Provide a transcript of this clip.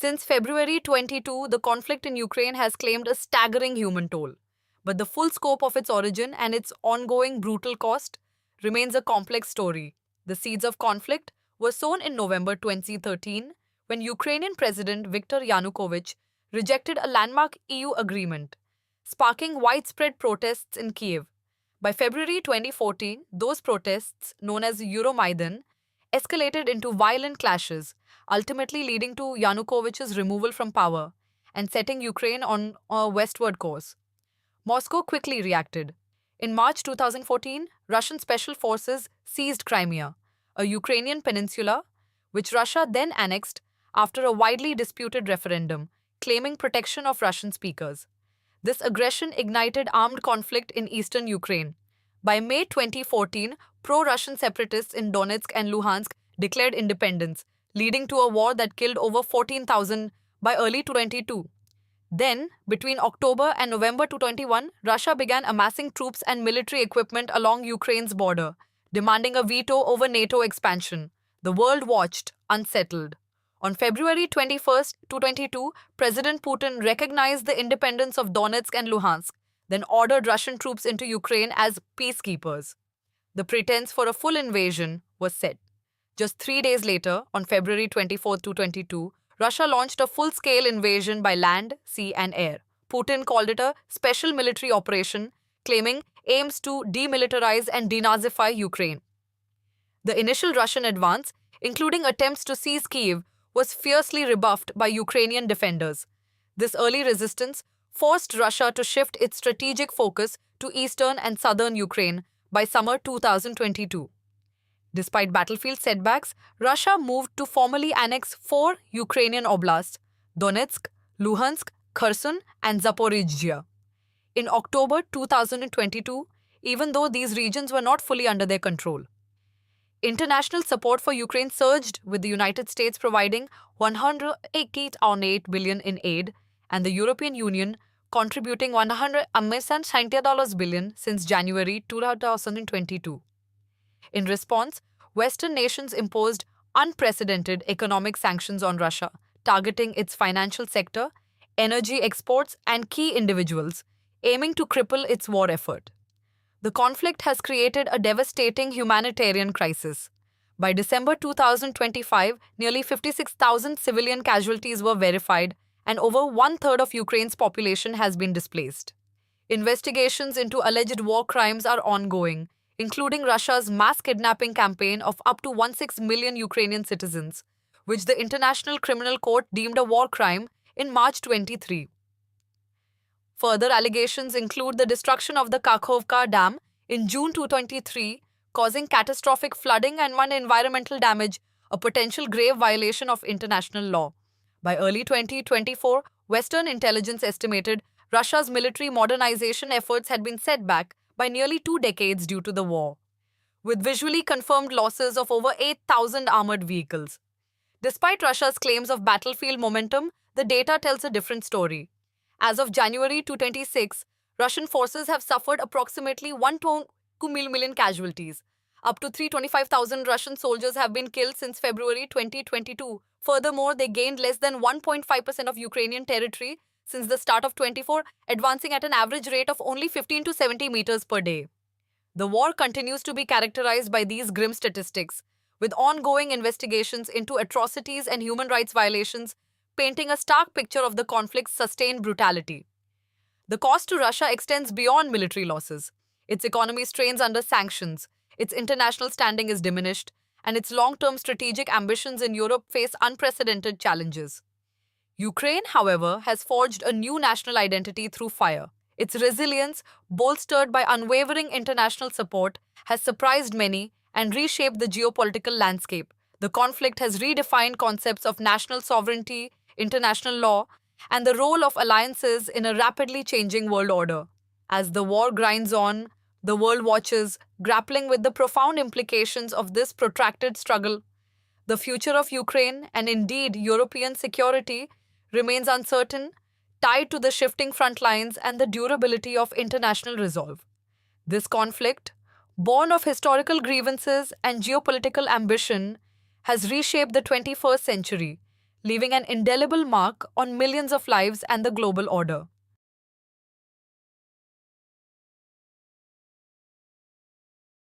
Since February 22, the conflict in Ukraine has claimed a staggering human toll. But the full scope of its origin and its ongoing brutal cost remains a complex story. The seeds of conflict were sown in November 2013 when Ukrainian President Viktor Yanukovych rejected a landmark EU agreement, sparking widespread protests in Kiev. By February 2014, those protests, known as Euromaidan, escalated into violent clashes, ultimately leading to Yanukovych's removal from power and setting Ukraine on a westward course. Moscow quickly reacted. In March 2014, Russian special forces seized Crimea, a Ukrainian peninsula, which Russia then annexed after a widely disputed referendum, claiming protection of Russian speakers. This aggression ignited armed conflict in eastern Ukraine. By May 2014, pro-Russian separatists in Donetsk and Luhansk declared independence, leading to a war that killed over 14,000 by early 2022. Then, between October and November 2021, Russia began amassing troops and military equipment along Ukraine's border, demanding a veto over NATO expansion. The world watched, unsettled. On February 21, 2022, President Putin recognized the independence of Donetsk and Luhansk, then ordered Russian troops into Ukraine as peacekeepers. The pretense for a full invasion was set. Just 3 days later, on February 24, 2022, Russia launched a full-scale invasion by land, sea, and air. Putin called it a special military operation, claiming aims to demilitarize and denazify Ukraine. The initial Russian advance, including attempts to seize Kyiv, was fiercely rebuffed by Ukrainian defenders. This early resistance forced Russia to shift its strategic focus to eastern and southern Ukraine by summer 2022. Despite battlefield setbacks, Russia moved to formally annex 4 Ukrainian oblasts: Donetsk, Luhansk, Kherson, and Zaporizhzhia. In October 2022, even though these regions were not fully under their control. International support for Ukraine surged, with the United States providing $188 billion in aid and the European Union contributing $170 billion since January 2022. In response, Western nations imposed unprecedented economic sanctions on Russia, targeting its financial sector, energy exports, and key individuals, aiming to cripple its war effort. The conflict has created a devastating humanitarian crisis. By December 2025, nearly 56,000 civilian casualties were verified, and over one-third of Ukraine's population has been displaced. Investigations into alleged war crimes are ongoing, including Russia's mass kidnapping campaign of up to 16 million Ukrainian citizens, which the International Criminal Court deemed a war crime in March 23. Further allegations include the destruction of the Kakhovka Dam in June 2023, causing catastrophic flooding and environmental damage, a potential grave violation of international law. By early 2024, Western intelligence estimated Russia's military modernization efforts had been set back by nearly 2 decades due to the war, with visually confirmed losses of over 8,000 armored vehicles. Despite Russia's claims of battlefield momentum, the data tells a different story. As of January 2026, Russian forces have suffered approximately 1.2 million casualties. Up to 325,000 Russian soldiers have been killed since February 2022. Furthermore, they gained less than 1.5% of Ukrainian territory since the start of 24, advancing at an average rate of only 15 to 70 meters per day. The war continues to be characterized by these grim statistics, with ongoing investigations into atrocities and human rights violations, painting a stark picture of the conflict's sustained brutality. The cost to Russia extends beyond military losses. Its economy strains under sanctions, its international standing is diminished, and its long-term strategic ambitions in Europe face unprecedented challenges. Ukraine, however, has forged a new national identity through fire. Its resilience, bolstered by unwavering international support, has surprised many and reshaped the geopolitical landscape. The conflict has redefined concepts of national sovereignty, international law, and the role of alliances in a rapidly changing world order. As the war grinds on, the world watches, grappling with the profound implications of this protracted struggle. The future of Ukraine, and indeed European security, remains uncertain, tied to the shifting front lines and the durability of international resolve. This conflict, born of historical grievances and geopolitical ambition, has reshaped the 21st century, leaving an indelible mark on millions of lives and the global order.